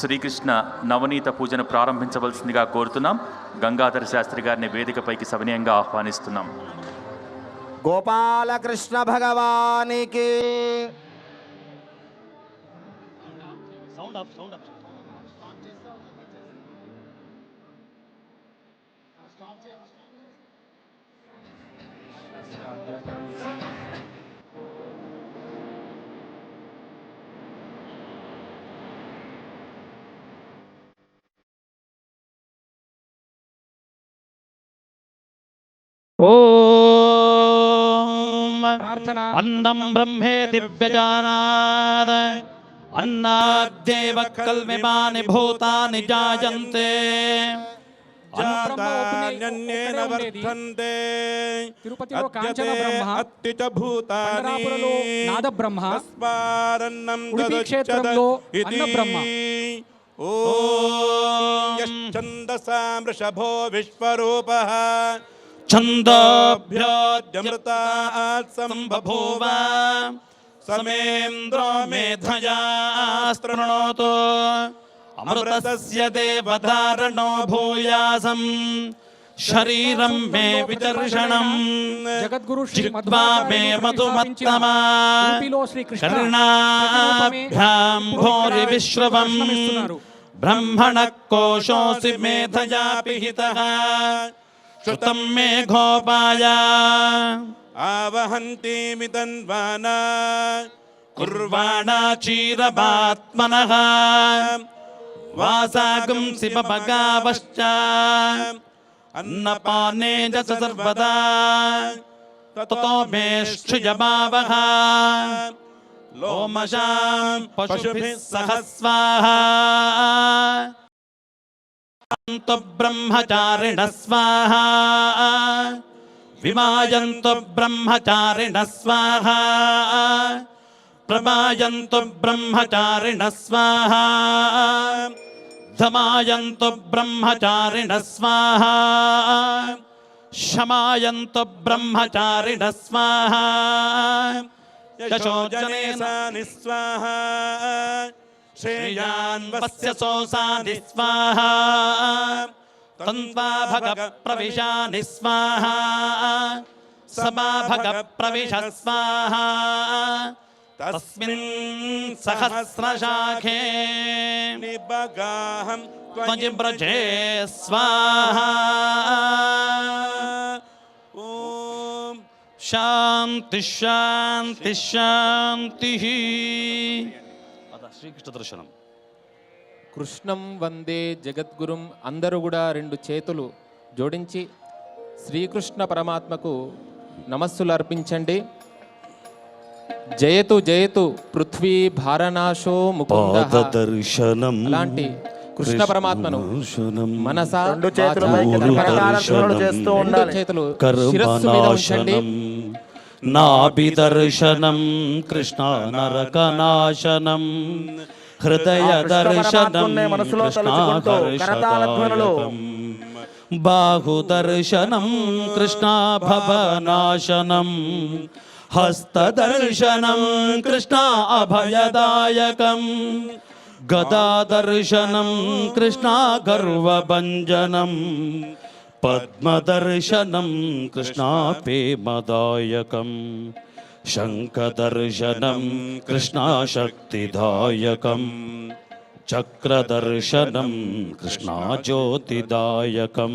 శ్రీకృష్ణ నవనీత పూజను ప్రారంభించవలసిందిగా కోరుతున్నాం. గంగాధర శాస్త్రి గారిని వేదికపైకి సవినయంగా ఆహ్వానిస్తున్నాం. గోపాలకృష్ణ భగవానికి ఓం అన్నం బ్రహ్మే దివ్యజానాద్ అన్నాద్దేవ కల్మిమాని భూతాని జాయంతే జాతాన్యన్యేన వర్ధంతే తిరుపతిలో కాంచన బ్రహ్మ, అత్తిచ భూతాని పండరాపురలో నాద బ్రహ్మ, తస్మారన్నం ఉడిపి క్షేత్రంలో అన్న బ్రహ్మ. ఓం యశ్చందసాం వృషభో విశ్వరూపః ఛందోభ్యోऽమృతాత్ సంబభూవ సಮೇంద్రో మేధయా స్తృణోతు అమృతస్య దేవధారణో భూయాసం శరీరం మే విదర్శనం జగద్గురు శ్రీ చిత్వా మే మధుమత్తమా కర్ణాభ్యాం భోరి విశ్రవం బ్రహ్మణ కోశోసి మేధయా పిహితః శృతం మే గోపాయ ఆవహంతి మితన్వానా కుర్వాణా చీరమాత్మనః వాసాగం శివభగావశ్చ అన్నపానే చ సర్వదా తతో మే శ్రియమావహ లోమశాం పశుభిః సహ స్వాహా అంతు బ్రహ్మచారిణ స్వాహా విమాయంతు బ్రహ్మచారిణ స్వాహా ప్రమాయంతు బ్రహ్మచారిణ స్వాహా ధమాయంతు బ్రహ్మచారిణ స్వాహా శమాయంతు బ్రహ్మచారిణ స్వాహా యశోజనేసాని స్వాహా శ్రేయాన్వస్య సోసాని స్వాహా తంత్వాభగ ప్రవిశాని స్వాహా సమాభగ ప్రవిశ స్వాహా తస్మిన్ సహస్రశాఖే నిబగాహం త్వజిబ్రజే స్వాహా. ఓం శాంతి శాంతి శాంతి. శ్రీకృష్ణ దర్శనం. కృష్ణం వందే జగద్గురుం. అందరూ కూడా రెండు చేతులు జోడించి శ్రీకృష్ణ పరమాత్మకు నమస్సులు అర్పించండి. జయతు జయతు పృథ్వీ భారనాశో ముకుందః. అలాంటి కృష్ణ పరమాత్మను మనసా రెండు చేతులు పైకి రకరకాల ధ్వనులు చేస్తూ ఉండాలి. చేతులు శిరస్సు మీద ఉంచండి. నాభిదర్శనం కృష్ణ నరకనాశనం హృదయ దర్శనం మనసులో తలుచుకుంటూ కరతాళ ధ్వనులు. బాహుదర్శనం కృష్ణ భవనాశనం హస్తదర్శనం కృష్ణ అభయదాయకం గదాదర్శనం కృష్ణ గర్వభంజనం పద్మదర్శనం కృష్ణ ప్రేమదాయకం శంఖదర్శనం కృష్ణ శక్తిదాయకం చక్రదర్శనం కృష్ణ జ్యోతిదాయకం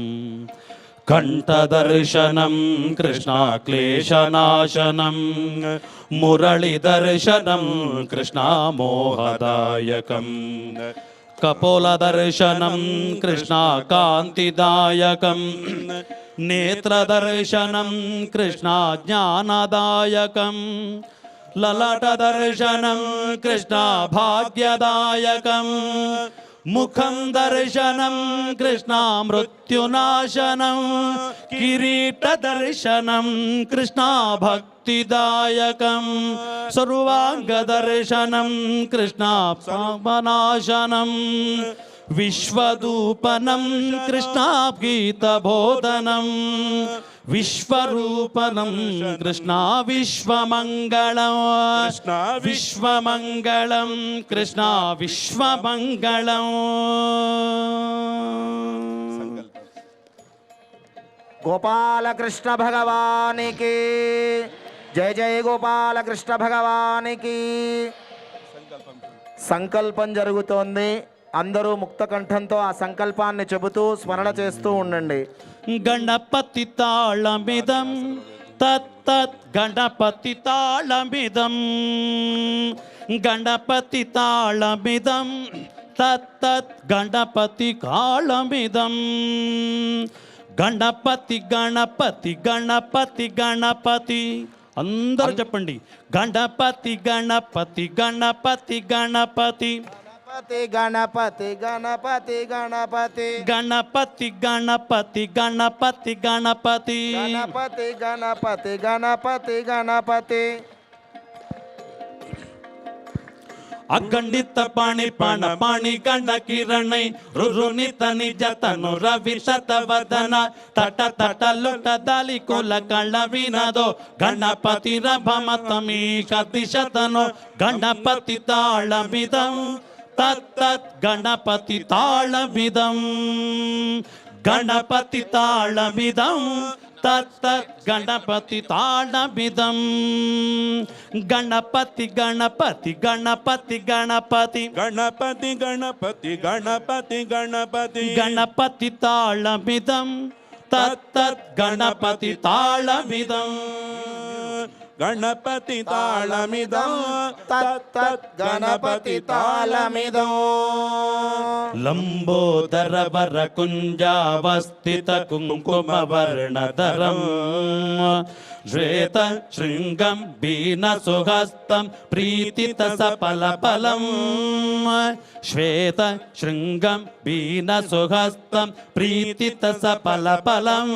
కంఠదర్శనం కృష్ణ క్లేశనాశనం మురళిదర్శనం కృష్ణ మోహదాయకం కపోలదర్శనం కృష్ణ కాంతిదాయకం నేత్రదర్శనం కృష్ణ జ్ఞానదాయకం లలాటదర్శనం కృష్ణ భాగ్యదాయకం ముఖం దర్శనం కృష్ణ మృత్యునాశనం కిరీటదర్శనం కృష్ణ భక్తిదాయకం సర్వాంగదర్శనం కృష్ణ పాపనాశనం విశ్వదూపనం కృష్ణ గీతబోధనం విశ్వరూపణం కృష్ణ విశ్వమంగళం కృష్ణ విశ్వమంగళం కృష్ణ విశ్వమంగళం. గోపాలకృష్ణ భగవానికి జయ జయ గోపాలకృష్ణ భగవానికి. సంకల్పం జరుగుతోంది. అందరూ ముక్త కంఠంతో ఆ సంకల్పాన్ని చెబుతూ స్మరణ చేస్తూ ఉండండి. గణపతి తాళమిదం తత్తత్ గణపతి తాళమిదం గణపతి తాళమిదం తత్తత్ గణపతి కాళమిదం. గణపతి గణపతి గణపతి గణపతి అందరూ చెప్పండి. గణపతి గణపతి గణపతి గణపతి గణపతి గణపతి గణపతి గణపతి గణపతి గణపతి గణపతి గణపతి గణపతి గణపతి గణపతి గణపతి. అఖండిత పాణి పాణ పాణి గండ కిరణై రురునిత నిజ తను రవి శతవదన తట తట లొట దాలి కుల కళ్ళ వినదో గణపతి రభమతమీష దిశతను గణపతి తాళమిదం తత్తత్ గణపతి తాళమిదం గణపతి తాళమిదం తత్తత్ గణపతి తాళమిదం. గణపతి గణపతి గణపతి గణపతి గణపతి గణపతి గణపతి గణపతి గణపతి తాళమిదం తత్తత్ గణపతి తాళమిదం. గణపతి తాళమిదం తత్తత్ గణపతి తాళమిదం. లంబోదర వర కుంజావస్థిత కుంకుమ వర్ణధరం శ్వేత శృంగం బీన సుహస్తం ప్రీతిత సఫల ఫలం. శ్వేత శృంగం బీన సుహస్తం ప్రీతిత సఫల ఫలం.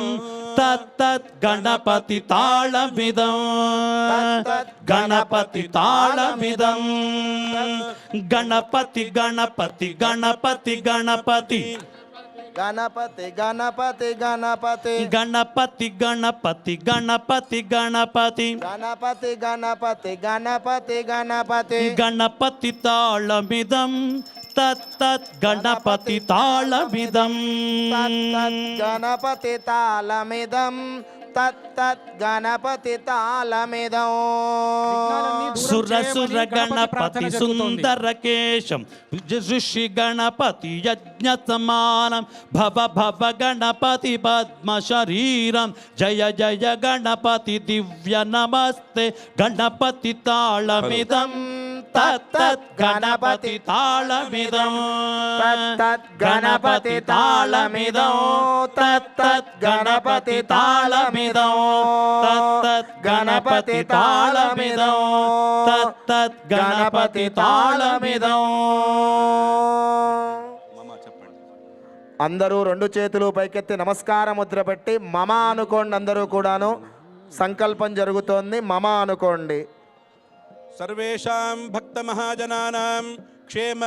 తత్తత్ గణపతి తాళమిదం గణపతి తాళమిదం. గణపతి గణపతి గణపతి గణపతి గణపతి గణపతి గణపతి గణపతి గణపతి గణపతి గణపతి గణపతి గణపతి గణపతి గణపతి గణపతి తాళమిదం తత్తత్ గణపతి తాళమిదం. తత్తత్ గణపతి తాళమిదం తత్తత్ గణపతి తాళమిదం. సుర సుర గణపతి సుందర కేశం ఋషి గణపతి యజ్ఞ సమానం భవ భవ గణపతి పద్మ శరీరం జయ జయ గణపతి దివ్య నమస్తే గణపతి తాళమిదం తత్తత్ గణపతి తాళమిదం. తత్తత్ గణపతి తాళమిదం తత్తత్ గణపతి తాళమిదం తత్తత్ గణపతి తాళమిదం తత్తత్ గణపతి తాళమిదం. అందరూ రెండు చేతులు పైకెత్తి నమస్కార ముద్ర పెట్టి మమ అనుకోండి. అందరూ కూడాను సంకల్పం జరుగుతోంది. మమ అనుకోండి. సర్వేషాం భక్త మహాజనానాం క్షేమ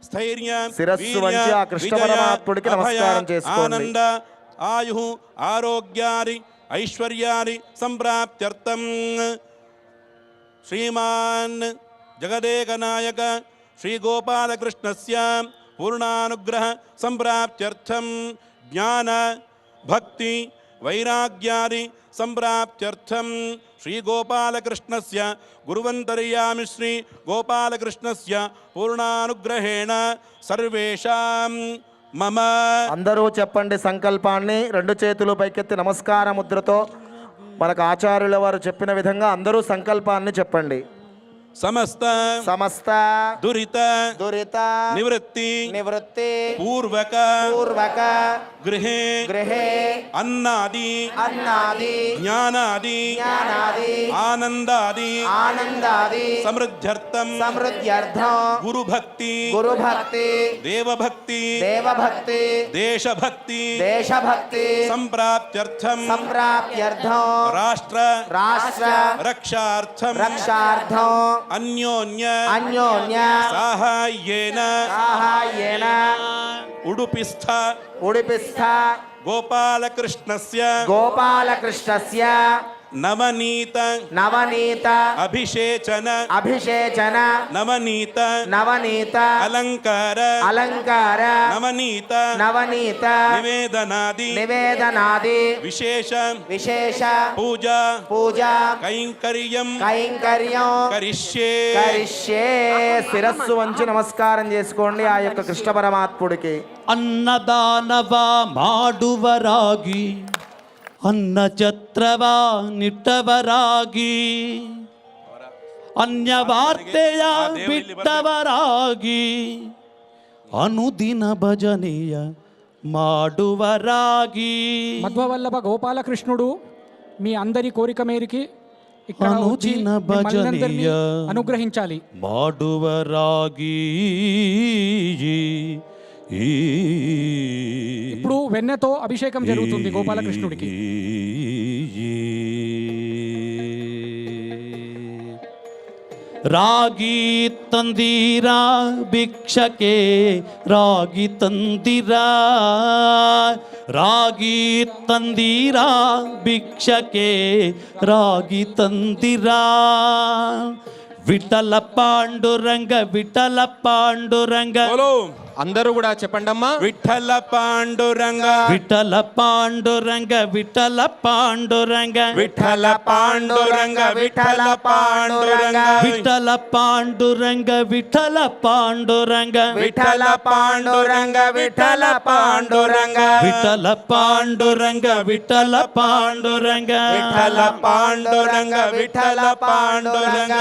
స్థైర్య శిరస్సు వంచి ఆ కృష్ణ పరమాత్ముడికి నమస్కారం చేసుకోండి. ఆనంద ఆయు ఆరోగ్యాని ఐశ్వర్యాని సంప్రాప్త్యర్థం శ్రీమాన్ జగదేకనాయక శ్రీ గోపాలకృష్ణస్య పూర్ణానుగ్రహ సంప్రాప్త్యర్థం జ్ఞాన భక్తి వైరాగ్యాది సంప్రాప్త్యర్థం శ్రీ గోపాలకృష్ణస్య గురువంతర్యామి శ్రీ గోపాలకృష్ణస్య పూర్ణానుగ్రహేణ సర్వేషాం మమ. అందరూ చెప్పండి సంకల్పాన్ని. రెండు చేతులు పైకెత్తి నమస్కార ముద్రతో మనకు ఆచార్యుల వారు చెప్పిన విధంగా అందరూ సంకల్పాన్ని చెప్పండి. సమస్త సమస్త దురిత దురిత నివృత్తి నివృత్తి పూర్వక పూర్వక గృహే గృహే అన్నాది అన్నాది జ్ఞానాది జ్ఞానాది ఆనందాది ఆనందాది సమృద్ధ్యర్థం సమృద్ధ్యర్థం గురుభక్తి గురుభక్తి దేవభక్తి దేవభక్తి దేశభక్తి దేశభక్తి సంప్రాప్త్యర్థం సంప్రాప్త్యర్థం రాష్ట్ర రాష్ట్ర రక్షార్థం రక్షార్థం అన్యోన్య అన్యోన్య సాహాయ్యేన సాహాయ్యేన ఉడుపిస్థ ఉడిపిస్థ गोपालकृष्णस्य गोपालकृष्णस्य नवनीत नवनीत अभिषेचन नवनीत अलंकार नवनीत निवेदनादि विशेष पूजा कैंकर्यं करिष्ये శిరస్సు వంచి నమస్కారం చేసుకోండి ఆ యొక్క కృష్ణ పరమాత్ముడికి. ಅನ್ನದಾನವ ಮಾಡುವರಾಗಿ ಅನ್ನ ಛತ್ರವ ನಿಟ್ಟವರಾಗಿ ಅನ್ಯವಾರ್ತೆಯ ಬಿಟ್ಟವರಾಗಿ ಅನುದಿನ ಭಜನೆಯ ಮಾಡುವರಾಗಿ. మధ్వవల్లభ గోపాలకృష్ణుడు మీ అందరి కోరిక మేరికి ఇక్కడ వచ్చి అనుదిన మిమ్మల్నందరినీ భజనీయ అనుగ్రహించాలి. ಮಾಡುವರಾಗಿ. ఇప్పుడు వెన్నెతో అభిషేకం జరుగుతుంది గోపాలకృష్ణుడికి. ರಾಗಿ ತಂದಿರಾ ಭಿಕ್ಷಕೆ ರಾಗಿ ತಂದಿರಾ ರಾಗಿ ತಂದಿರಾ ಭಿಕ್ಷಕೆ ರಾಗಿ ತಂದಿರಾ విఠల పాండురంగ విఠల పాండురంగ. అందరూ కూడా చెప్పండమ్మా. विठ्ठल पांडुरंग విఠల పాండురంగ విఠల పాండురంగ विठ्ठल पांडुरंग विठ्ठल पांडुरंग విఠల పాండురంగ విఠల పాండురంగ విఠల పాండురంగ విఠల పాండురంగ విఠల పాండురంగ విఠల పాండురంగ विठ्ठल पांडुरंग विठ्ठल पांडुरंग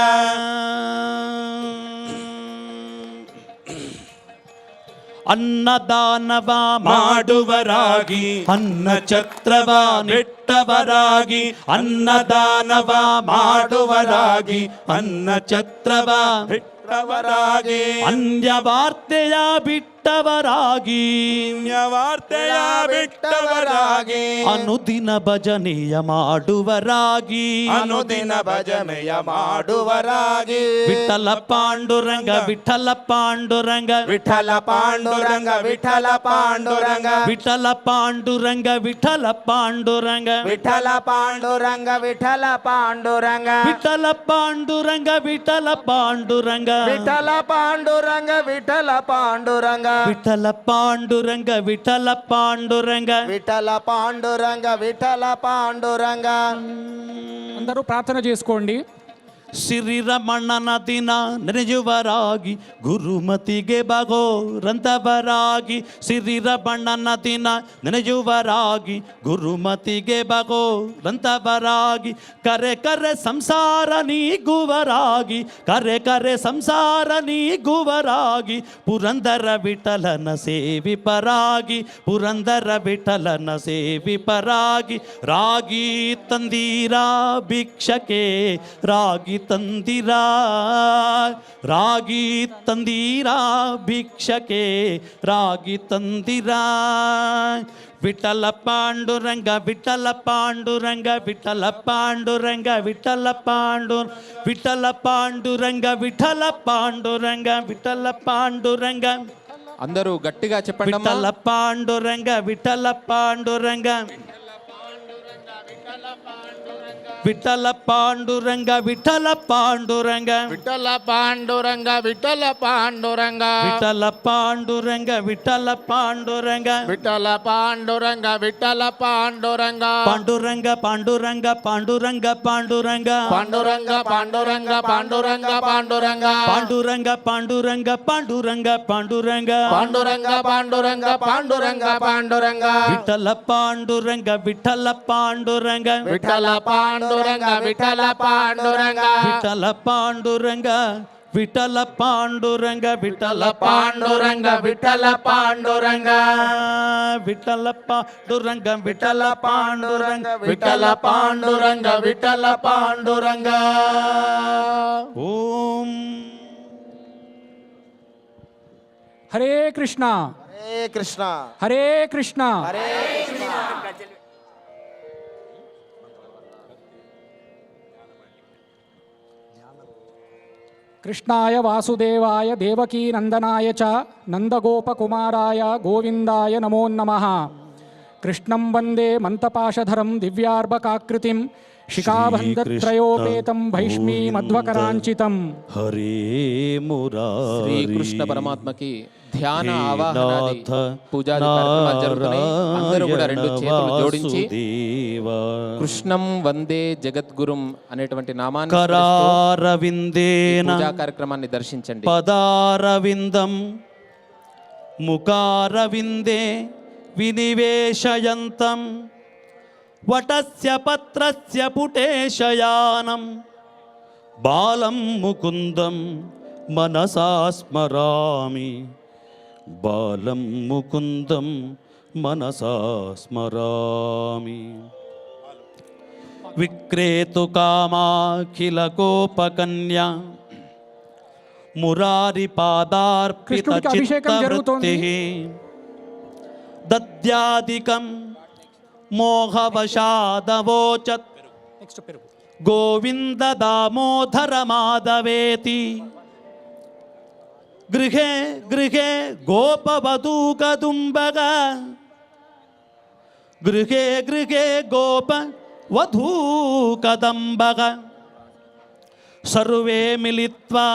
ಅನ್ನದಾನವ ಮಾಡುವರಾಗಿ ಅನ್ನ ಛತ್ರವ ನಿಟ್ಟವರಾಗಿ ಅನ್ನದಾನವ ಮಾಡುವರಾಗಿ ಅನ್ನ ಛತ್ರವ ಬಿಟ್ಟವರಾಗಿ ಅನ್ಯವಾರ್ತೆಯ ಬಿಟ್ಟವರಾಗಿ ವಾರ್ತೆಯ ಬಿಟ್ಟವರಾಗಿ ಅನುದಿನ ಭಜನೆಯ ಮಾಡುವರಾಗಿ ಅನುದಿನ ಭಜನೆಯ ಮಾಡುವರಾಗಿ ವಿಠಲ ಪಾಂಡುರಂಗ ವಿಠಲ ಪಾಂಡುರಂಗ ವಿಠಲ ಪಾಂಡುರಂಗ ವಿಠಲ ಪಾಂಡುರಂಗ ವಿಠಲ ಪಾಂಡುರಂಗ ವಿಠಲ ಪಾಂಡುರಂಗ ವಿಠಲ ಪಾಂಡುರಂಗ ವಿಠಲ ಪಾಂಡುರಂಗ ವಿಠಲ ಪಾಂಡುರಂಗ ವಿಠಲ ಪಾಂಡುರಂಗ ವಿಠಲ ಪಾಂಡುರಂಗ ವಿಠಲ ಪಾಂಡುರಂಗ ವಿಠಲ ಪಾಂಡುರಂಗ ವಿಠಲ ಪಾಂಡುರಂಗ విఠల పాండురంగ విఠల పాండురంగ. అందరూ ప్రార్థన చేసుకోండి. ಸಿರಿ ರಮಣ್ಣನ ದಿನ ನೆನೆಯುವರಾಗಿ ಗುರುಮತಿಗೆ ಬಗೋರಂತವರಾಗಿ ಸಿರಿ ರಮಣ್ಣನ ದಿನ ನೆನೆಯುವರಾಗಿ ಗುರುಮತಿಗೆ ಬಗೋರಂತವರಾಗಿ ಕರೆ ಕರೆ ಸಂಸಾರ ನೀಗುವರಾಗಿ ಕರೆ ಕರೆ ಸಂಸಾರ ನೀಗುವರಾಗಿ ಪುರಂದರ ವಿಠಲನ ಸೇವಿಪರಾಗಿ ಪುರಂದರ ವಿಠಲನ ಸೇವಿಪರಾಗಿ ರಾಗಿ ತಂದೀರಾ ಭಿಕ್ಷಕೆ ರಾಗಿ ತಂದಿರಾ ರಾಗಿ ತಂದಿರಾ ಭಿಕ್ಷಕೆ ರಾಗಿ ತಂದಿರಾ ವಿಠಲ ಪಾಂಡುರಂಗ ವಿಠಲ ಪಾಂಡುರಂಗ ವಿಠಲ ಪಾಂಡುರಂಗ ವಿಠಲ ಪಾಂಡು ವಿಠಲ ಪಾಂಡುರಂಗ ವಿಠಲ ಪಾಂಡುರಂಗ ವಿಠಲ ಪಾಂಡುರಂಗ. అందరూ గట్టిగా చెప్పండమ్మా. విఠల పాండురంగ విఠల పాండురంగ విఠల పాండురంగ విఠల పాండురంగ విఠల పాండురంగ విఠల పాండురంగ విఠల పాండురంగ విఠల పాండురంగ విఠల పాండురంగ విఠల పాండురంగ పాండురంగ పాండురంగ పాండురంగ పాండురంగ పాండురంగ పాండురంగ పాండురంగ పాండురంగ పాండురంగ పాండురంగ పాండురంగ పాండురంగ పాండురంగ పాండురంగ పాండురంగ పాండురంగ విఠల పాండురంగ విఠల పాండురంగ విఠల పాండురంగ విఠల పాండురంగ విఠల పాండురంగ విఠల పాండురంగ విఠల పాండురంగ విఠల పాండురంగ విఠల పాండురంగ విఠల పాండురంగ విఠల పాండురంగ విఠల పాండురంగ. ఓం హరే కృష్ణ హరే కృష్ణ హరే కృష్ణ హరే కృష్ణాయ వాసుదేవాయ దేవకీనందనాయ చ నందగోపకుమారాయ గోవిందాయ నమో నమః. కృష్ణం వందే మంతపాశధరం దివ్యార్భకాకృతిం శిఖాబంధత్రయోపేతం భైష్మీ మధ్వకరాంచితం. హరే మురారి శ్రీకృష్ణ పరమాత్మకి ధ్యాన ఆవాహనాది పూజాది కార్యక్రమాలు జరుగుతున్నాయి. అందరూ కూడా రెండు చేతులు జోడించి కృష్ణం వందే జగద్గురుం అనేటువంటి నామాన్ని కరారవిందేన పూజా కార్యక్రమాన్ని దర్శించండి. పదారవిందం ముఖారవిందే వినివేశయంతం వటస్య పత్రస్య పుటేశయానం బాలం ముకుందం మనసా స్మరామి. బాలం ముకుందం మనసా స్మరామి. విక్రేతు కామాఖిల కోపకన్యా మురారి పాదార్పిత కృష్ణుడికి అభిషేకం జరుగుతోంది. చిత్తవృత్తి దద్యాదికం మోహవశాదవోచత్ గోవింద దామోదర మాధవేతి. గృహే గృహే గోపవధూకదుంబగ గృహే గృహే గోప వధూకదంబగ సర్వే మిలిత్వా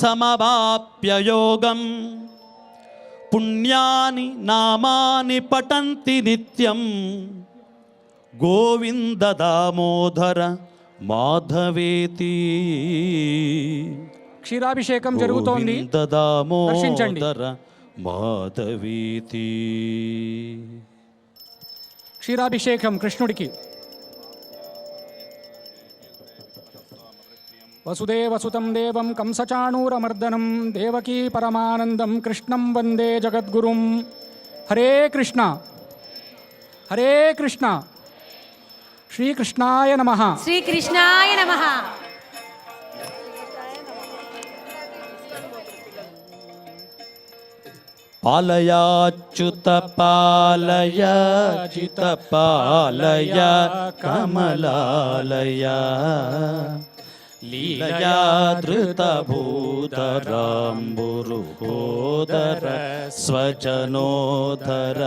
సమవాప్య యోగం పుణ్యాని నామాని పఠంతి నిత్యం గోవింద దామోదర మాధవేతి. క్షీరాభిషేకం జరుగుతోంది, గోవింద దర్శించండి. దామోదర మాధవేతి. క్షీరాభిషేకం కృష్ణుడికి. వసుదేవసుతం దేవం కంసచాణూరమర్దనం దేవకీ పరమానందం కృష్ణం వందే జగద్గురుం. హరే కృష్ణ హరే కృష్ణ శ్రీకృష్ణాయ నమః. శ్రీకృష్ణాయ నమః. పాలయాచ్యుత పాలయ జిత పాలయ కమలాలయ లీలయా ధృత భూతరాంబురుహోదర స్వజనోదర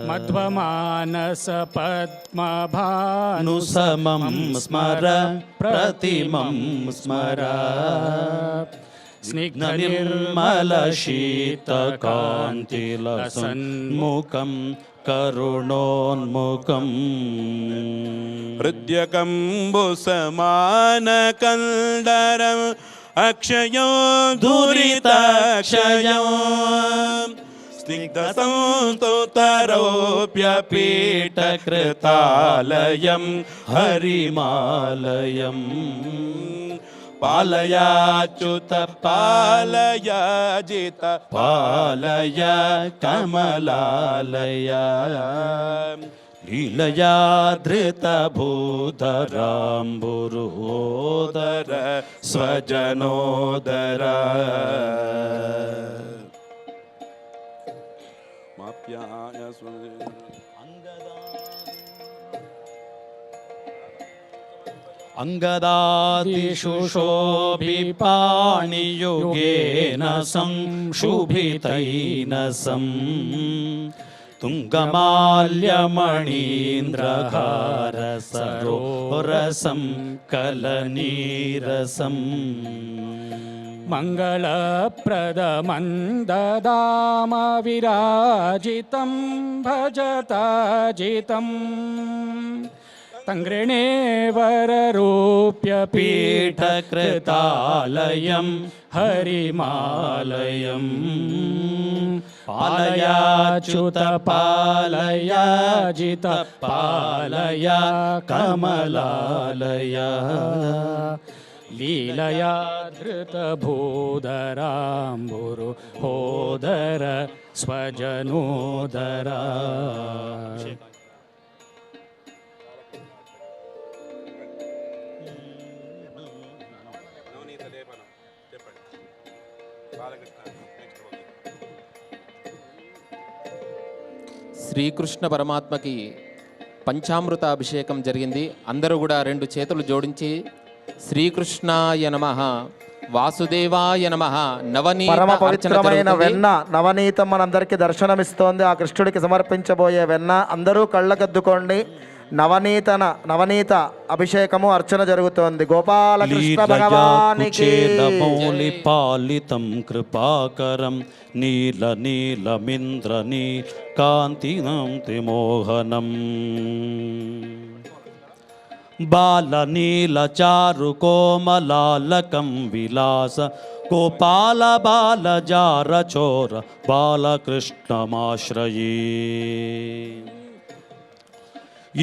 మధ్వమానస పద్మభాను సమం స్మర ప్రతిమం స్మర స్నిగ్ధ నిర్మల శీతకాంతిల సన్ముఖం కరుణోన్ముఖం హృద్యకంబు సమానకండరం అక్షయో దురితాక్షయం స్నిగ్ధ సంస్తుతరోప్యపీఠకృతాలయం హరిమాలయం పాలయాచ్యుత పాలయాజిత పాలయ కమలాలయ లీలయా ధృత భూధరాంబురోదర స్వజనోదర మాప్యాయ అంగదాదిషు శోభిపాణియుగేన సంశుభితైన సం తుంగమాల్యమణీంద్రహార సరోరసం కలనీరసం మంగళప్రదమందదామ విరాజితం భజతాజితం తంగ్రిణే వరరూప్య పీఠకృతాలయం హరిమాలయం పాలయాచ్యుత పాలయాజిత పాలయ కమలాలయ లీలయా ధృతభూధరాంబురు హోదర స్వజనోదర శ్రీకృష్ణ పరమాత్మకి పంచామృత అభిషేకం జరిగింది. అందరూ కూడా రెండు చేతులు జోడించి శ్రీకృష్ణాయ నమః వాసుదేవాయ నమః. నవనీత పరమ అర్చన పవిత్రమైన జరుగుతుంది. వెన్న నవనీతం మనందరికీ దర్శనమిస్తోంది. ఆ కృష్ణుడికి సమర్పించబోయే వెన్న అందరూ కళ్ళకద్దుకోండి. నవనీత అభిషేకము అర్చన జరుగుతోంది. గోపాలకృష్ణ భగవానికి పాలితం కృపాకరం నీల నీలమింద్రనీ కాంతినం త్రిమోహనం బాల నీల చారు కోమలాలకం విలాస గోపాల బాల జార చోర బాలకృష్ణమాశ్రయే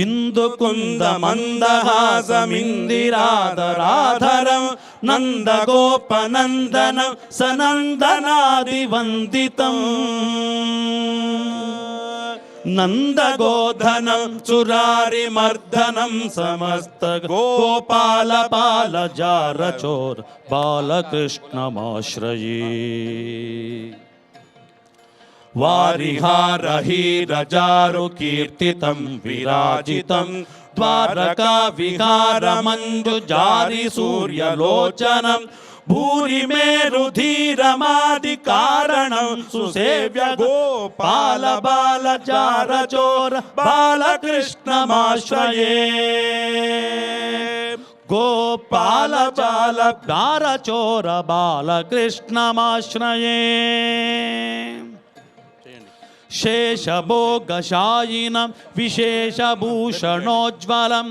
ఇందుకుంద మందహాసమిందిరాధరాధరం నందగోపనందనం సనందనాదివందితం నందగోధనం చురారిమర్దనం సమస్త గోపాల బాల జార చోర బాలకృష్ణమాశ్రయే వారిహారహీరజారు కీర్తితం విరాజితం ద్వారకా విహార మంజు జారి సూర్యలోచనం భూరి మేరుధీరమాది కారణం సుసేవ్య గోపాల బాల జార చోర బాలకృష్ణమాశ్రయే గోపాల బాల జార చోర బాలకృష్ణమాశ్రయే శేషభోగశాయినం విశేషభూషణోజ్వలం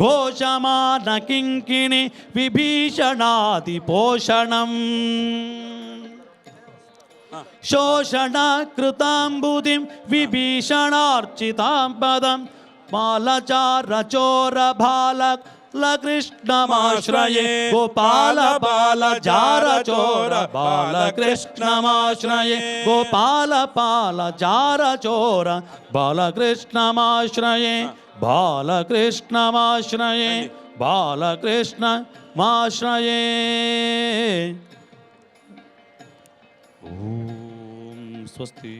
ఘోషమాన కింకిణి విభీషణాదిపోషణం శోషణకృతాంబుధిం విభీషణార్చితాం పదం బాలచారచోర బాలకృష్ణమాశ్రయే గోపాల బాల జార చోర బాలకృష్ణమాశ్రయే గోపాల బాల జార చోర బాలకృష్ణమాశ్రయే బాలకృష్ణమాశ్రయే బాలకృష్ణమాశ్రయే ఓం స్వస్తి.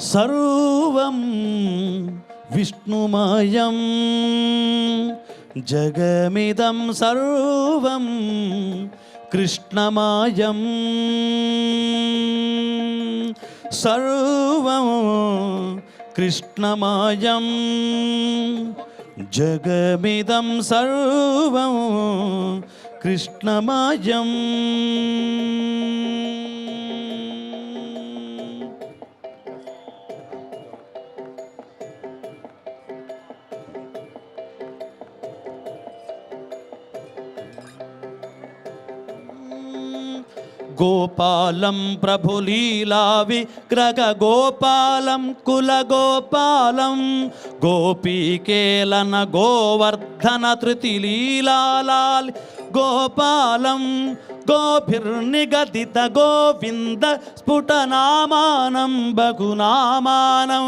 సర్వం విష్ణుమయం జగమిదం సర్వం కృష్ణమయం సర్వం కృష్ణమయం జగమిదం సర్వం కృష్ణమయం. గోపాలం ప్రభులీలా విగ్రహ గోపాలం కుల గోపాలం గోపీకేలన గోవర్ధన తృతిలీలాలాల్ గోపాలం గోభిర్నిగదిత గోవింద స్ఫుటనామానం బగునామానం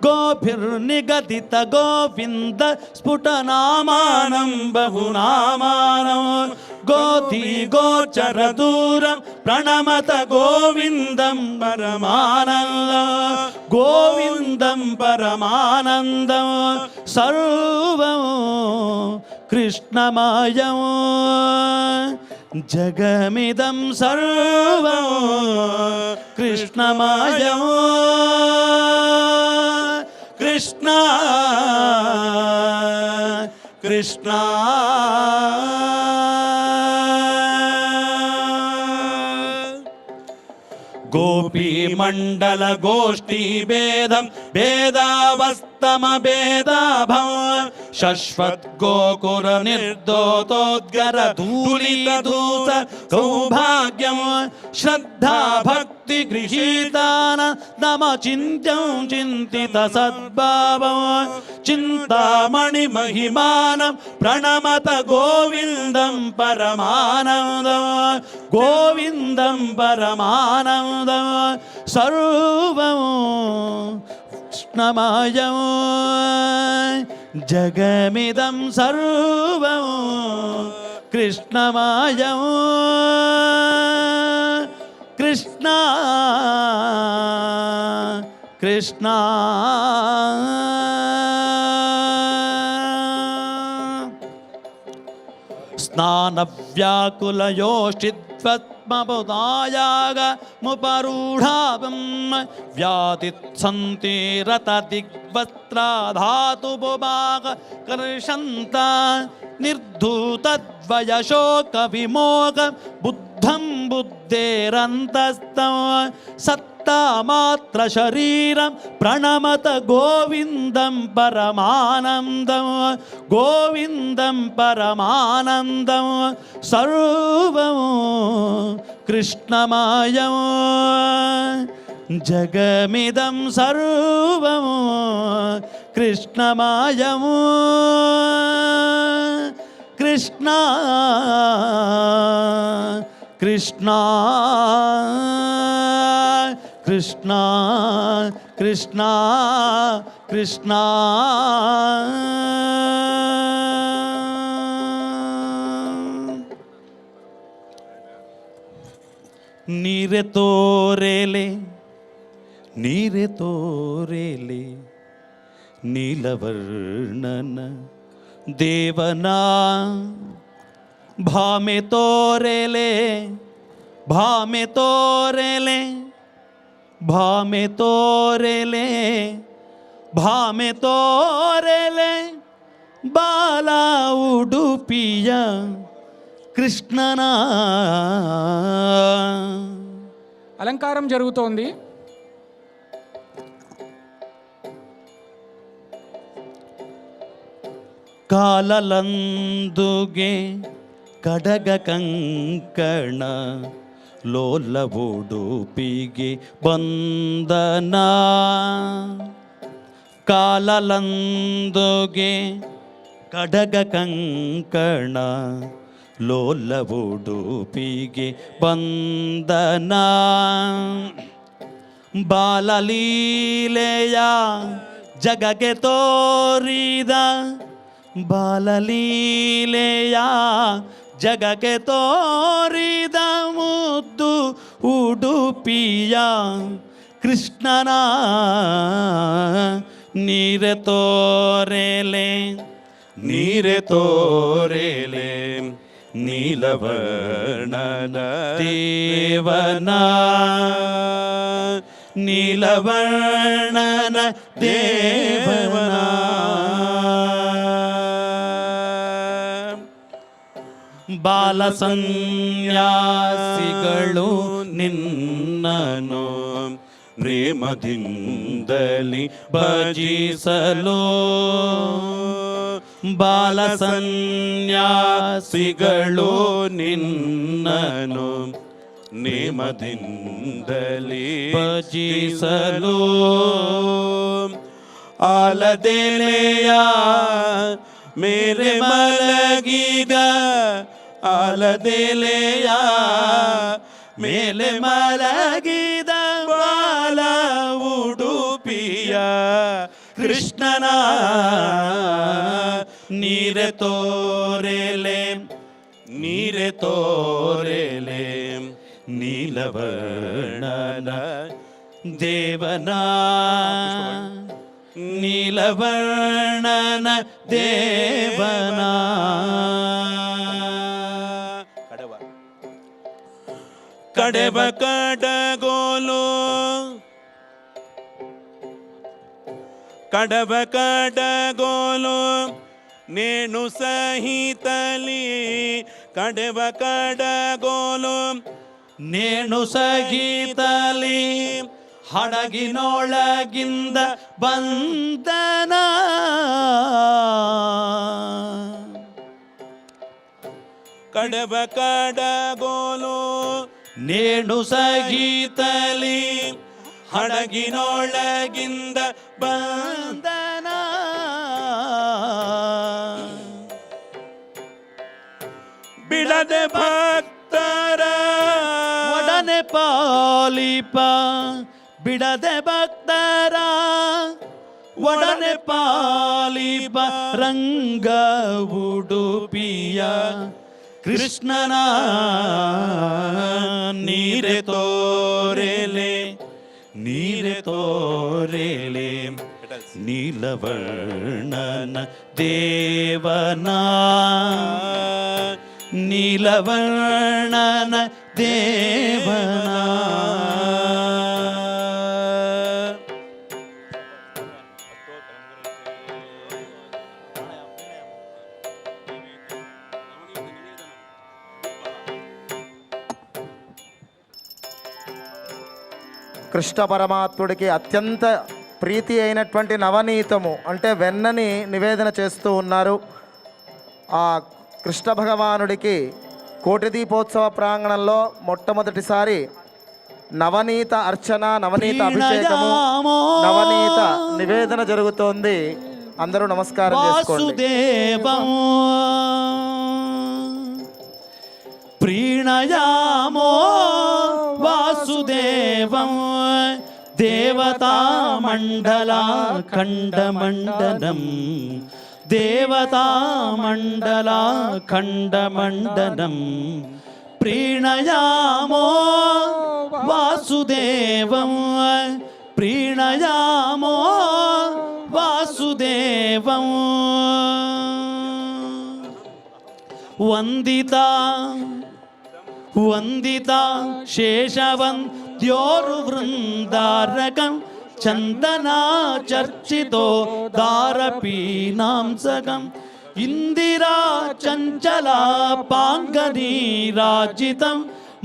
గోభిర్నిగదిత గోవింద స్ఫుటనామానం బగునామానం గోధీ గోచర దూరం ప్రణమత గోవిందం పరమానందం గోవిందం పరమానందం సర్వం కృష్ణమయం జగమిదం సర్వం కృష్ణమయం కృష్ణ కృష్ణ గోపీ మండల గోష్ఠీ భేదం భేదావస్తమ భేదాభం ಶಶ್ವತ್ ಗೋಕುರ ನಿರ್ದೋತೋದ್ಗರ ಧೂಲಿತಧೂತ ಸೌಭಾಗ್ಯಂ ಶ್ರದ್ಧಾ ಭಕ್ತಿ ಗೃಹೀತಾನ ನಮ ಚಿಂತ್ಯಂ ಚಿಂತಿತ ಸದ್ಭಾವಂ ಚಿಂತಾಮಣಿ ಮಹಿಮಾನಂ ಪ್ರಣಮತ ಗೋವಿಂದಂ ಪರಮಾನಂದಂ ಗೋವಿಂದಂ ಪರಮಾನಂದಂ ಸರ್ವಂ ಕೃಷ್ಣಮಯಂ ಜಗಮಿದಂ ಸರ್ವಂ ಕೃಷ್ಣಮಯಂ ಕೃಷ್ಣ ಕೃಷ್ಣ ಸ್ನಾನವ್ಯಾಕುಲಯೋಷ್ಟಿದ್ವತ್ಮಬುಧಾಯಾಗ ಮುಪರೂಢಾವಂ ವ್ಯಾತಿತ್ಸಂತಿ ರತ ದಿಗ್ವಸ್ತ್ರಾಧಾತು ಬುಭಾಗ ಕರ್ಷಂತ ನಿರ್ಧೂತದ್ವಯಶೋಕ ವಿಮೋಗ ಬುದ್ಧಂ ಬುದ್ಧೇರಂತಸ್ತಂ ಸತ್ತಾಮಾತ್ರ ಶರೀರಂ ಪ್ರಣಮತ ಗೋವಿಂದಂ ಪರಮಾನಂದಂ ಗೋವಿಂದಂ ಪರಮಾನಂದಂ ಸರ್ವಂ ಕೃಷ್ಣಮಯಂ ಜಗಮಿದಂ ಸರ್ವಂ ಕೃಷ್ಣಮಯಂ ಕೃಷ್ಣ ಕೃಷ್ಣ ಕೃಷ್ಣ ಕೃಷ್ಣ ಕೃಷ್ಣ ನೀರೆ ತೋರೆಲೆ ನೀರೆ ತೋರೆಲೆ ನೀಲವರ್ಣನ ದೇವನಾ ಭಾಮೆ ತೋರೆಲೆ ಭಾಮೆ ತೋರೆಲೆ ಭಾಮೆ ತೋರೆಲೆ ಭಾಮೆ ತೋರೆಲೆ ಬಾಲ ಉಡುಪಿಯ కృష్ణన అలంకారం జరుగుతోంది. ಕಾಲಲಂದುಗೆ ಕಡಗ ಕಂಕಣ ಲೋಲ ಉಡುಪಿಗೆ ಬಂದನ ಕಾಲಲಂದುಗೆ ಕಡಗ ಕಂಕಣ ಲೋಲ ಉಡುಪಿಗೆ ಬಂದನ ಬಾಲಲೀಲೆಯ ಜಗಗೆ ತೋರಿದ ಬಾಲಲೀಲೆಯ ಜಗಕ್ಕೆ ತೋರಿದ ಮುದ್ದು ಉಡುಪಿಯ ಕೃಷ್ಣನ ನೀರೆ ತೋರೆಲೆ ನೀರೆ ತೋರೆಲೆ ನೀಲವರ್ಣನ ದೇವನ ನೀಲವರ್ಣನ ದೇವನ ಬಾಲ ಸನ್ಯಾಸಿಗಳು ನಿನ್ನನು ಪ್ರೇಮದಿಂದಲಿ ಭಜಿಸಲು ಬಾಲ ಸನ್ಯಾಸಿಗಳು ನಿನ್ನನು ನೇಮದಿಂದಲಿ ಭಜಿಸಲು ಆಲದೆಲೆಯ ಮೇರೆ ಮಲಗಿದ ಆಲದೆಲೆಯ ಮೇಲೆ ಮಲಗಿದ ಬಾಲ ಉಡುಪಿಯ ಕೃಷ್ಣನ ನೀರೆ ತೋರೆಲೆ ನೀರೆ ತೋರೆಲೆ ನೀಲವರ್ಣನ ದೇವನ ನೀಲವರ್ಣನ ದೇವನ ಕಡೆವ ಕಡಗೋಲು ಕಡವ ಕಡಗೋಲು ನೇಣು ಸಹಿತಲಿ ಕಡೆವ ಕಡಗೋಲು ನೇಣು ಸಹಿತಲಿ ಹಡಗಿನೊಳಗಿಂದ ಬಂದನ ಕಡವ ಕಡಗೋಲು ನೇಣು ಸಹಿತಲಿ ಹಡಗಿನೊಳಗಿಂದ ಬಂದನ ಬಿಡದೆ ಭಕ್ತರ ಒಡನೆ ಪಾಲಿಪ ಬಿಡದೆ ಭಕ್ತರ ಒಡನೆ ಪಾಲಿಪ ರಂಗ ಉಡುಪಿಯ ಕೃಷ್ಣನ ನೀರೆ ತೋರೆಲೆ ನೀರೆ ತೋರೆಲೆ ನೀಲವರ್ಣನ ದೇವನ ನೀಲವರ್ಣನ ದೇವನ కృష్ణ పరమాత్ముడికి అత్యంత ప్రీతి అయినటువంటి నవనీతము అంటే వెన్నని నివేదన చేస్తూ ఉన్నారు. ఆ కృష్ణ భగవానుడికి కోటి దీపోత్సవ ప్రాంగణంలో మొట్టమొదటిసారి నవనీత అర్చన, నవనీత అభిషేకము, నవనీత నివేదన జరుగుతోంది. అందరూ నమస్కారం చేసుకోండి. వాసుదేవం ప్రీణయామో వాసుదేవం దేవతామండలా ఖండమండనం దేవతామండలా ఖండమండనం ప్రీణయామో వాసుదేవం ప్రీణయామో వాసుదేవం వందితా వందితా శేషవంద్యోరు వృందారకం చందనా చర్చితో దారపీనాంసకం ఇందిరా చంచలా పాంగనీరాజితం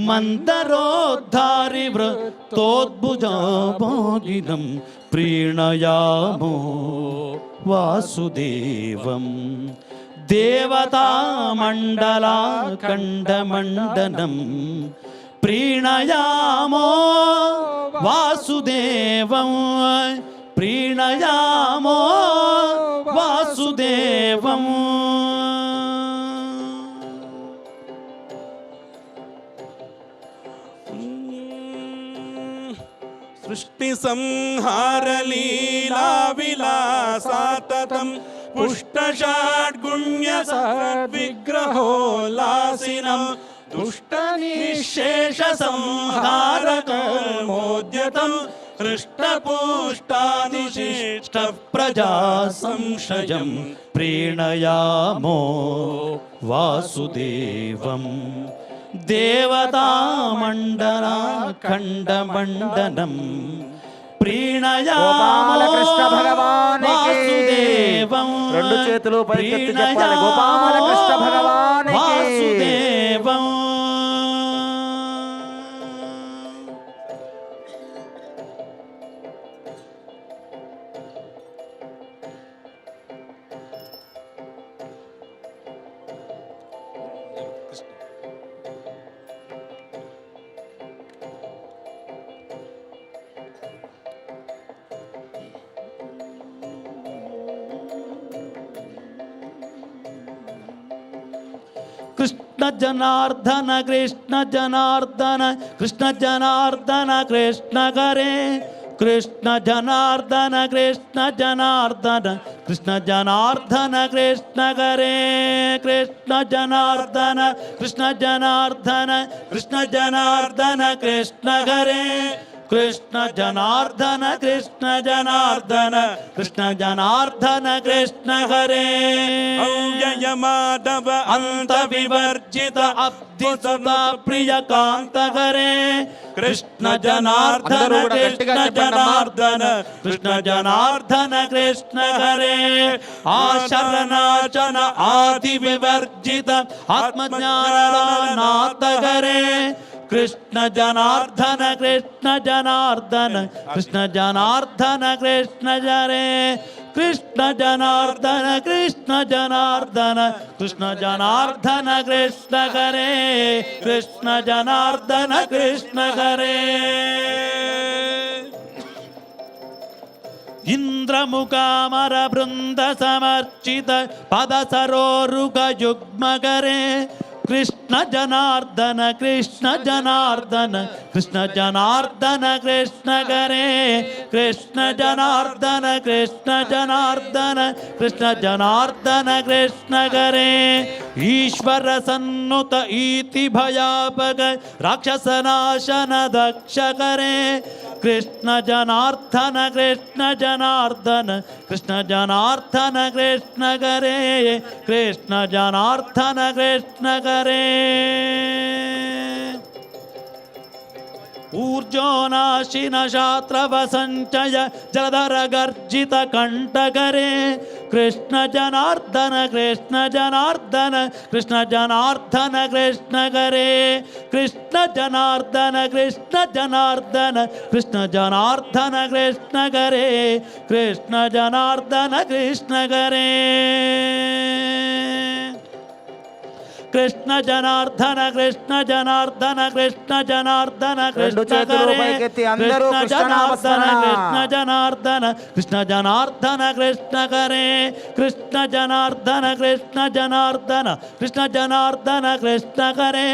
మందరోద్ధారి వృత్తోద్భుజాభోగినం ప్రీణయామో వాసుదేవం దేవతామండలా ఖండమండనం ప్రీణయామో వాసుదేవం ప్రీణయామో వాసుదేవం సృష్టి సంహార లీలా విలాసాతతం పుష్టషాడ్గుణ్య సద్విగ్రహోల్లాసినం దుష్ట నిశేష సంహారకర్మోద్యతం హృష్టపుష్టాదిశిష్ట ప్రజా సంశయం ప్రీణయామో వాసుదేవం దేవతామండలా ఖండమండనం ప్రీణయామో గోపాలకృష్ణ భగవానికి వాసుదేవం రెండు చేతులు పైకెత్తి చెప్పాలి. గోపాలకృష్ణ భగవానికి వాసుదేవం కృష్ణ జనార్దన కృష్ణ జనార్దన కృష్ణ జనార్దన కృష్ణ హరే కృష్ణ జనార్దన కృష్ణ జనార్దన కృష్ణ జనార్దన కృష్ణ హరే కృష్ణ జనార్దన కృష్ణ జనార్దన కృష్ణ జనార్దన కృష్ణ హరే కృష్ణ జనార్దన కృష్ణ జనార్దన కృష్ణ జనార్దన కృష్ణ హరే అవ్యయ మాధవ అంత వివర్జిత అబ్ధిసుత ప్రియ కాంత హరే కృష్ణ జనార్దన కృష్ణ జనార్దన కృష్ణ జనార్దన కృష్ణ హరే ఆశరణాచన ఆది వివర్జిత ఆత్మజ్ఞాననాథ హరే కృష్ణ జనార్దన కృష్ణ జనార్దన కృష్ణ జనార్దన కృష్ణ జరే కృష్ణ జనార్దన కృష్ణ జనార్దన కృష్ణ జనార్దన కృష్ణ కరే కృష్ణ జనార్దన కృష్ణ కరే ఇంద్రముఖామర బృంద సమర్చిత పద సరోరుగ యుగ్మకరే కృష్ణ జనార్దన కృష్ణ జనార్దన కృష్ణ జనార్దన కృష్ణ కరే కృష్ణ జనార్దన కృష్ణ జనార్దన కృష్ణ జనార్దన కృష్ణ కరే ఈశ్వర సన్నుత ఈతి భయాపక రాక్షసనాశన దక్ష కరే కృష్ణ జనార్దన కృష్ణ జనార్దన కృష్ణ జనార్దన కృష్ణ కరే కృష్ణ జనార్దన కృష్ణ కరే ఊర్జోనాశిన శాత్రవ సంచయ జలధర గర్జిత కంఠకరే కృష్ణ జనార్దన కృష్ణ జనార్దన కృష్ణ జనార్దన కృష్ణ కరే కృష్ణ జనార్దన కృష్ణ జనార్దన కృష్ణ జనార్దన కృష్ణ కరే కృష్ణ జనార్దన కృష్ణ కరే కృష్ణ జనార్దన కృష్ణ జనార్దన కృష్ణ జనార్దన రెండు కృష్ణ చేతులు కరే పైకెత్తి అందరూ కృష్ణ కృష్ణనామస్మరణ. జనార్దన కృష్ణ జనార్దన కృష్ణ జనార్దన కృష్ణ కరే కృష్ణ జనార్దన కృష్ణ జనార్దన కృష్ణ జనార్దన కృష్ణ కరే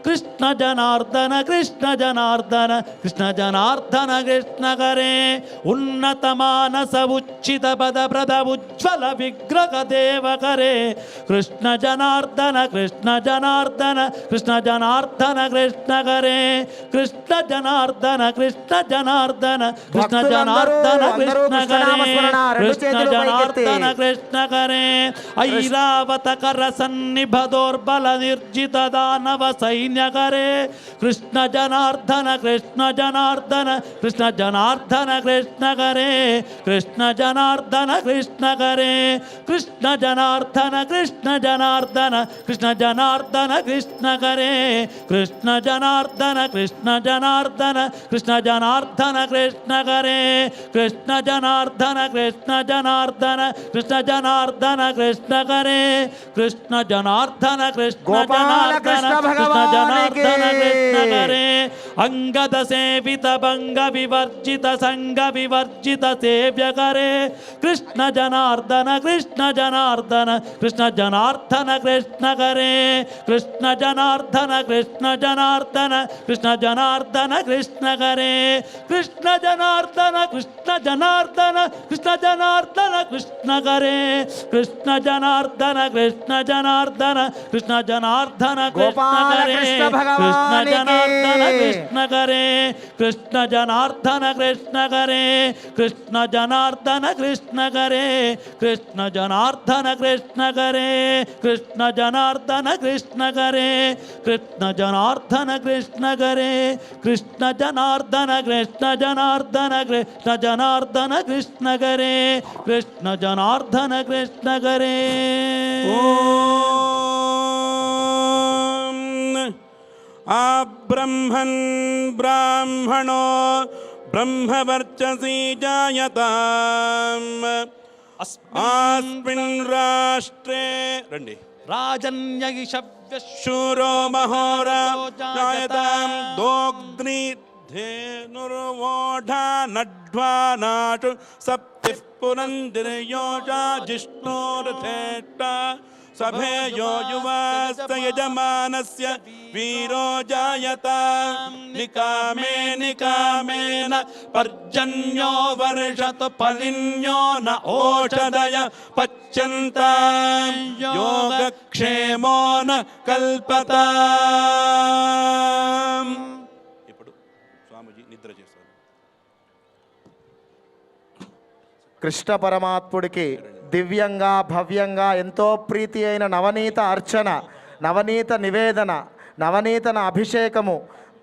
కృష్ణ జనార్దన కృష్ణ జనార్దన కృష్ణ జనార్దన కృష్ణ కరే ఉన్నత మానస ఉచ్చిత పద ప్రద ఉజ్వల విగ్రహ దేవ కరే కృష్ణ జనార్దన కృష్ణ జనార్దన కృష్ణ జనార్దన కృష్ణ కరే కృష్ణ జనార్దన కృష్ణ జనార్దన కృష్ణ జనార్దన కృష్ణ కరే కృష్ణ జనార్దన కృష్ణ కరే ఐరావత కర సన్నిభదోర్బల నిర్జిత దానవ సైన్య కరే కృష్ణ జనార్దన కృష్ణ జనార్దన కృష్ణ జనార్దన కృష్ణ కరే కృష్ణ జనార్దన కృష్ణ కరే కృష్ణ జనార్దన కృష్ణ జనార్దన కృష్ణ జనార్దన కృష్ణ కరే కృష్ణ జనార్దన కృష్ణ జనార్దన కృష్ణ జనార్దన కృష్ణ కరే కృష్ణ జనార్దన కృష్ణ జనార్దన కృష్ణ జనార్దన కృష్ణ కరే కృష్ణ జనార్దన కృష్ణ గోపాల కృష్ణ భగవానికి కృష్ణ కరే అంగద సేవిత భంగ వివర్జిత సంగ వివర్జిత సేవ్య కరే కృష్ణ జనార్దన కృష్ణ జనార్దన కృష్ణ జనార్దన కృష్ణ కరే కృష్ణ జనార్దన కృష్ణ జనార్దన కృష్ణ జనార్దన కృష్ణ కరే కృష్ణ జనార్దన కృష్ణ జనార్దన కృష్ణ జనార్దన కృష్ణ కరే కృష్ణ జనార్దన కృష్ణ జనార్దన కృష్ణ జనార్దన కృష్ణ గోపాల కరే కృష్ణ కృష్ణ భగవానికి జనార్దన కృష్ణ కరే కృష్ణ జనార్దన కృష్ణ కరే కృష్ణ జనార్దన కృష్ణ కరే కృష్ణ జనార్దన కృష్ణ కరే కృష్ణ జనార్దన కృష్ణ కరే కృష్ణ జనార్దన కృష్ణ కరే కృష్ణ జనార్దన కృష్ణ జనార్దన కృష్ణ జనార్దన కృష్ణ కరే కృష్ణ జనార్దన కృష్ణ కరే ఓం ఆ బ్రహ్మన్ బ్రాహ్మణో బ్రహ్మవర్చసి జాయతాం అస్మిన్ రాష్ట్రే రండి రాజన్యగిషవ్య శూరో మహోరా జాయతాం దోగ్ని ధేనుర్వోఢా నడ్వా నాటు సప్తి పురందిర్యోజా జిష్ణోరథేట్ట సభేయో యువాస్త యజమానస్య వీరో జాయతాం నికామే నికామేన పర్జన్యో వర్షతు ఫలిన్యో న ఓషధయ పచ్యంతాం యోగక్షేమో న కల్పతాం. ఇప్పుడు స్వామీజీ నిద్ర చేస్తారు. కృష్ణ పరమాత్ముడికి దివ్యంగా భవ్యంగా ఎంతో ప్రీతి అయిన నవనీత అర్చన, నవనీత నివేదన, నవనీతన అభిషేకము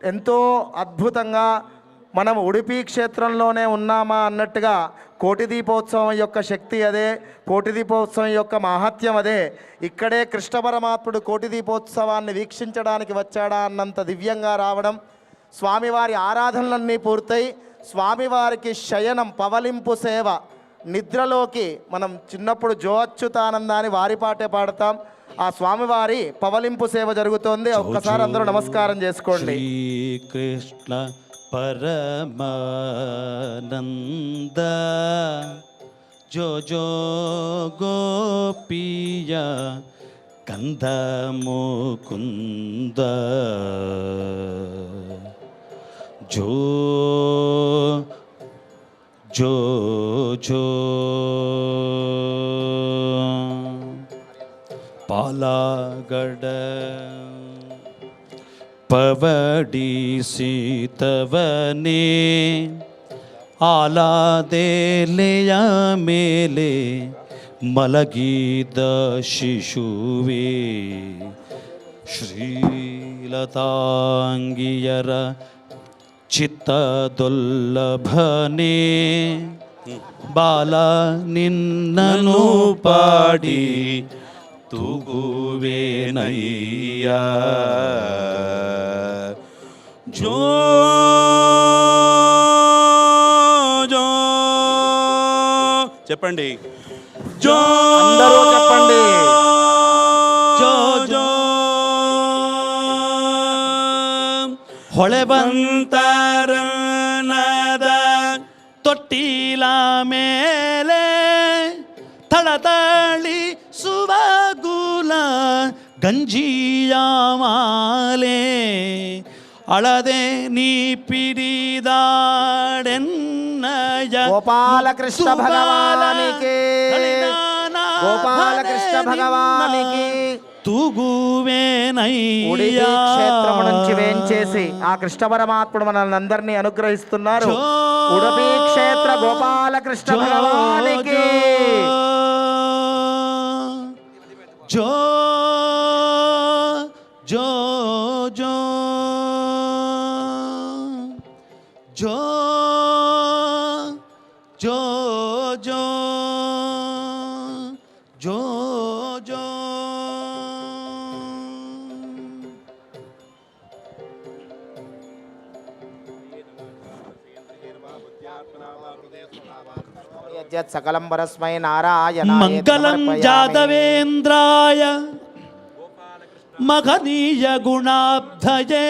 ఎంతో అద్భుతంగా మనం ఉడిపి క్షేత్రంలోనే ఉన్నామా అన్నట్టుగా కోటి దీపోత్సవం యొక్క శక్తి అదే, కోటి దీపోత్సవం యొక్క మహత్యం అదే. ఇక్కడే కృష్ణ పరమాత్ముడు కోటి దీపోత్సవాన్ని వీక్షించడానికి వచ్చాడా అన్నంత దివ్యంగా రావడం, స్వామివారి ఆరాధనలన్నీ పూర్తయి స్వామివారికి శయనం పవలింపు సేవ, నిద్రలోకి మనం చిన్నప్పుడు జో అచ్యుతానందాన్ని వారి పాటే పాడతాం. ఆ స్వామివారి పవలింపు సేవ జరుగుతోంది. ఒక్కసారి అందరూ నమస్కారం చేసుకోండి. శ్రీకృష్ణ పరమానంద జో జో గోపియ కంద ముకుంద జో జో జో ಪಾಲಾಗಡ ಪವಡಿಸಿತವನೇ ಆಲಾದೆಲೆಯ ಮೇಲೆ ಮಲಗಿದ ಶಿಶುವೇ ಶ್ರೀಲತಾಂಗಿಯರ ಚಿತ್ತದೊಲ್ಲಭನೇ ಬಾಲ ನಿನ್ನನು ಪಾಡಿ ತೂಗುವೇನಯ್ಯ జో జో చెప్పండి. జో అందరూ చెప్పండి. ಜೋ ಜೋ ಹೊಳೆ ಬಂತರನದ ತೊಟ್ಟಿಲ ಮೇಲೆ ತಳತಳಿ ಸುವಗುಲ ಗಂಜಿಯ ಮಾಲೆ ಅಳದೆ ನೀ ಪಿಡಿದಾಡೆನ್ನಯ గోపాలకృష్ణ భగవానికి, గోపాలకృష్ణ భగవానికి. తూగువేనయ్య ఉడిపి క్షేత్రము నుంచి వేంచేసి ఆ కృష్ణ పరమాత్ముడు మనల్ని అందరినీ అనుగ్రహిస్తున్నారు. ఉడిపి క్షేత్ర గోపాలకృష్ణ భగవానికి. జో జో జో జో జో జో జో జో యజ్జత్ సకలం పరస్మై నారాయణ మంగళం జాతవేంద్రాయ మహనీయ గుణాబ్ధయే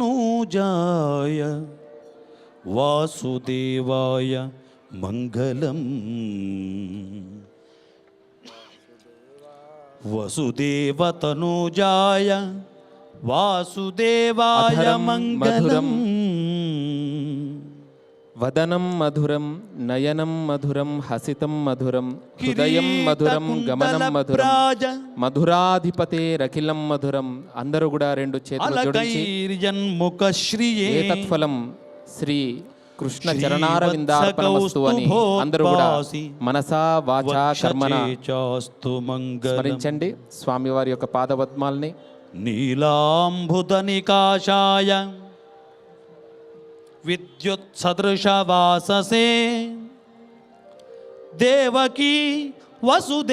వసుదేవతనూజాయ వాసుదేవాయ మంగళం వసుదేవతనూజాయ వాసుదేవాయ అధరం మంగళం వదనం మధురం నయనం మధురం హసితం మధురం హృదయం మధురం గమనం మధురం మధురాధిపతేరఖిలం మధురం. అందరూ కూడా రెండు చేతులు జోడించి అలకైర్యన్ముఖ శ్రీయే ఏతత్ఫలం శ్రీ కృష్ణ చరణారవిందార్పణమస్తు అని అందరూ కూడా మనసా వాచా కర్మణ స్మరించండి స్వామివారి యొక్క పాదపద్మాల్ని. నీలాంబుద నికాశాయ విద్యుత్ సదృశ వాససే దేవకీ వసుదేవాభ్యాం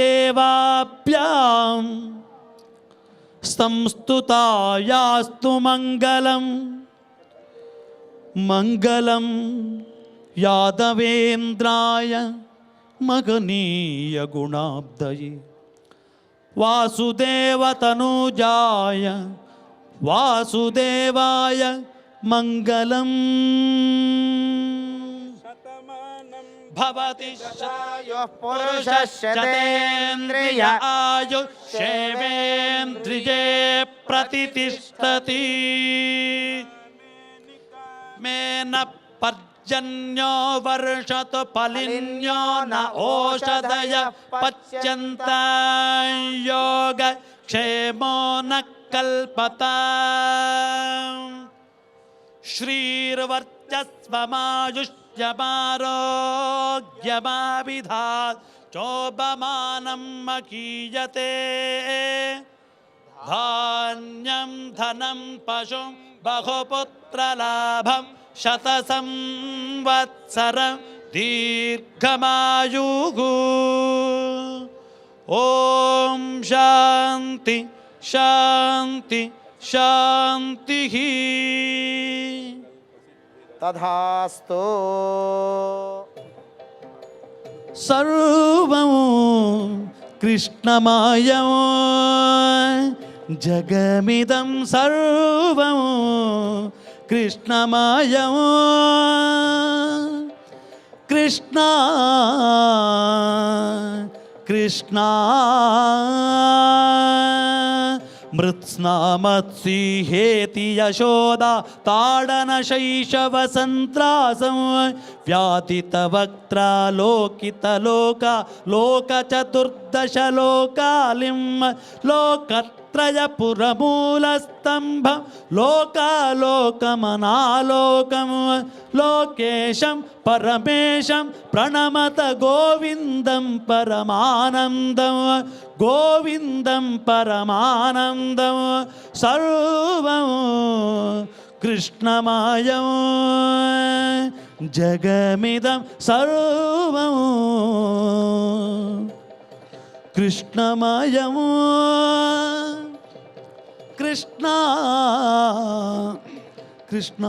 సంస్తుతాయాస్తు మంగళం మంగళం యాదవేంద్రాయ మగనీయ గుణాబ్దయే వాసుదేవతనూజాయ వాసుదేవాయ మంగళం. భవతి పురుషశతేంద్రియ ఆయుష్యేవేంద్రియే ప్రతితిష్టతి మేన పర్జన్యో వర్షతు ఫలిన్యో న ఓషధయ పచ్యంత యోగ క్షేమో న కల్పత శ్రీర్వర్చస్వమాయుష్యమారోగ్యమావిధా చోపమానం మకీయతే ధాన్యం ధనం పశుం బహుపుత్రలాభం శత సంవత్సర దీర్ఘమాయుగు. ఓం శాంతి శాంతి శాంతి. తథాస్తు. సర్వము కృష్ణమయము జగమిదం సర్వము కృష్ణమయము. కృష్ణ కృష్ణ మృత్స్నామత్సిహేతి యశోదా తాడన శైశవ సంత్రాసం వ్యాధిత వక్త్రాలోకిత లోక లోక చతుర్దశ లోకాలిం లోకత్రయ పురమూలస్తంభ లోకాలోకమనాలోకం లోకేశం పరమేశం ప్రణమత గోవిందం పరమానందం గోవిందం పరమానందం. సర్వం కృష్ణమయం జగమిదం సర్వం కృష్ణమయం. కృష్ణ కృష్ణ